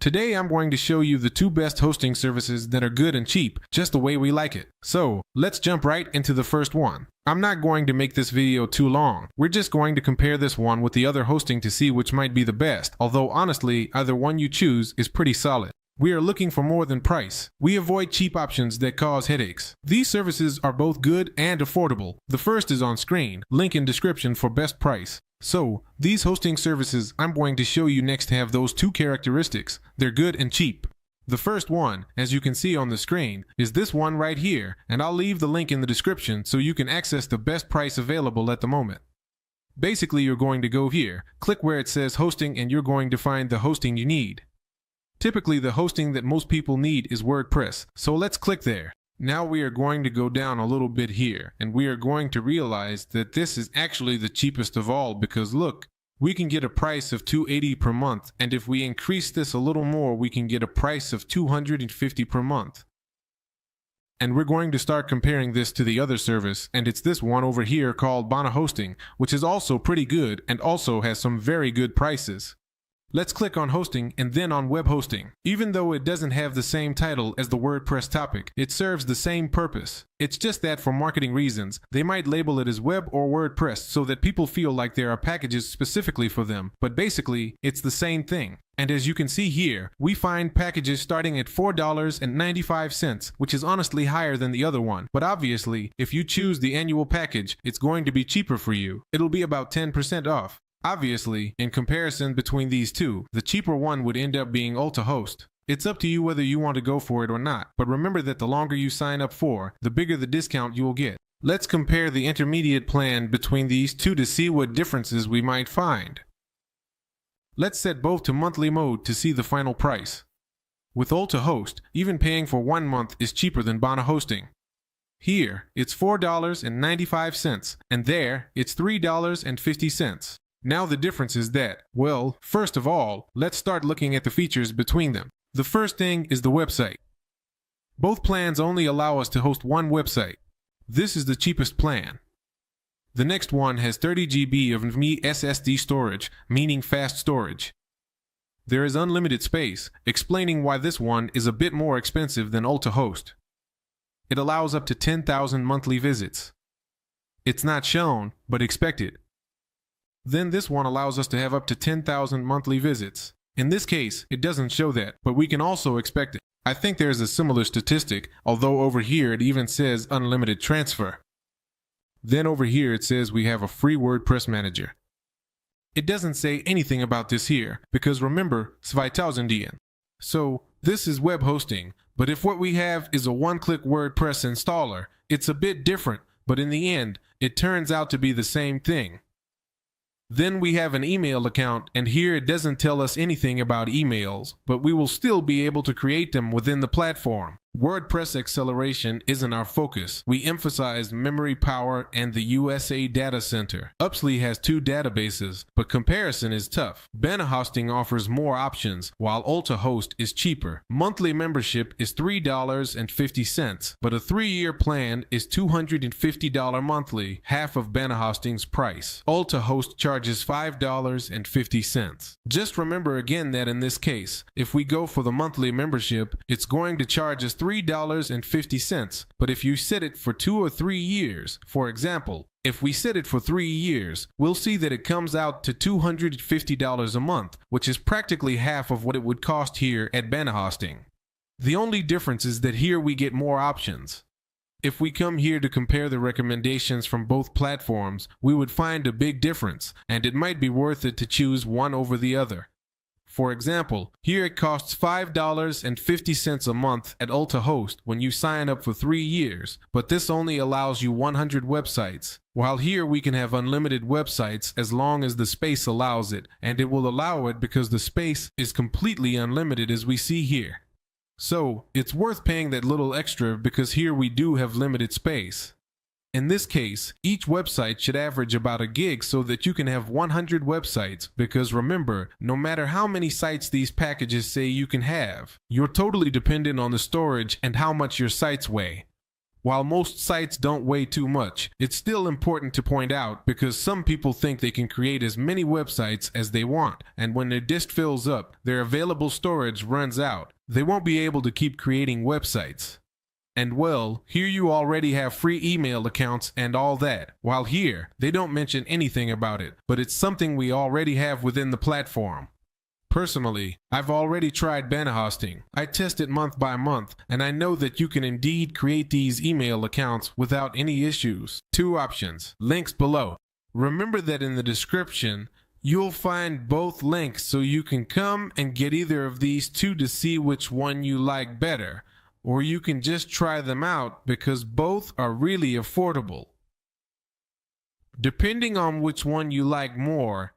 Today I'm going to show you the two best hosting services that are good and cheap, just the way we like it. So, let's jump right into the first one. I'm not going to make this video too long. We're just going to compare this one with the other hosting to see which might be the best, although honestly, either one you choose is pretty solid. We are looking for more than price. We avoid cheap options that cause headaches. These services are both good and affordable. The first is on screen, link in description for best price. So, these hosting services I'm going to show you next have those two characteristics. They're good and cheap. The first one, as you can see on the screen, is this one right here, and I'll leave the link in the description so you can access the best price available at the moment. Basically, you're going to go here, click where it says hosting, and you're going to find the hosting you need. Typically, the hosting that most people need is WordPress, so let's click there. Now we are going to go down a little bit here, and we are going to realize that this is actually the cheapest of all because look, we can get a price of $280 per month, and if we increase this a little more, we can get a price of $250 per month. And we're going to start comparing this to the other service, and it's this one over here called Bana Hosting, which is also pretty good and also has some very good prices. Let's click on hosting and then on web hosting. Even though it doesn't have the same title as the WordPress topic, it serves the same purpose. It's just that for marketing reasons, they might label it as web or WordPress so that people feel like there are packages specifically for them, but basically, it's the same thing. And as you can see here, we find packages starting at $4.95, which is honestly higher than the other one. But obviously, if you choose the annual package, it's going to be cheaper for you. It'll be about 10% off. Obviously, in comparison between these two, the cheaper one would end up being AltaHost. It's up to you whether you want to go for it or not, but remember that the longer you sign up for, the bigger the discount you will get. Let's compare the intermediate plan between these two to see what differences we might find. Let's set both to monthly mode to see the final price. With AltaHost, even paying for 1 month is cheaper than Bana Hosting. Here, it's $4.95, and there, it's $3.50. Now the difference is that, well, first of all, let's start looking at the features between them. The first thing is the website. Both plans only allow us to host one website. This is the cheapest plan. The next one has 30 GB of NVMe SSD storage, meaning fast storage. There is unlimited space, explaining why this one is a bit more expensive than AltaHost. It allows up to 10,000 monthly visits. It's not shown, but expected. Then this one allows us to have up to 10,000 monthly visits. In this case, it doesn't show that, but we can also expect it. I think there's a similar statistic, although over here it even says unlimited transfer. Then over here it says we have a free WordPress manager. It doesn't say anything about this here, because remember, 2000 yen. So, this is web hosting, but if what we have is a one-click WordPress installer, it's a bit different, but in the end, it turns out to be the same thing. Then we have an email account, and here it doesn't tell us anything about emails, but we will still be able to create them within the platform. WordPress acceleration isn't our focus. We emphasize memory power and the USA data center. Upsly has 2 databases, but comparison is tough. Bana Hosting offers more options, while AltaHost is cheaper. Monthly membership is $3.50, but a 3-year plan is $250 monthly, half of Bana Hosting's price. AltaHost charges $5.50. Just remember again that in this case, if we go for the monthly membership, it's going to charge us $3.50, but if you set it for 2 or 3 years, for example, if we set it for 3 years, we'll see that it comes out to $250 a month, which is practically half of what it would cost here at Bana Hosting. The only difference is that here we get more options. If we come here to compare the recommendations from both platforms, we would find a big difference, and it might be worth it to choose one over the other. For example, here it costs $5.50 a month at AltaHost when you sign up for 3 years, but this only allows you 100 websites. While here we can have unlimited websites as long as the space allows it, and it will allow it because the space is completely unlimited as we see here. So, it's worth paying that little extra because here we do have limited space. In this case, each website should average about a gig so that you can have 100 websites, because remember, no matter how many sites these packages say you can have, you're totally dependent on the storage and how much your sites weigh. While most sites don't weigh too much, it's still important to point out because some people think they can create as many websites as they want, and when their disk fills up, their available storage runs out. They won't be able to keep creating websites. And well, here you already have free email accounts and all that, while here, they don't mention anything about it, but it's something we already have within the platform. Personally, I've already tried beta hosting. I test it month by month, and I know that you can indeed create these email accounts without any issues. 2 options. Links below. Remember that in the description, you'll find both links so you can come and get either of these 2 to see which one you like better, or you can just try them out because both are really affordable. Depending on which one you like more,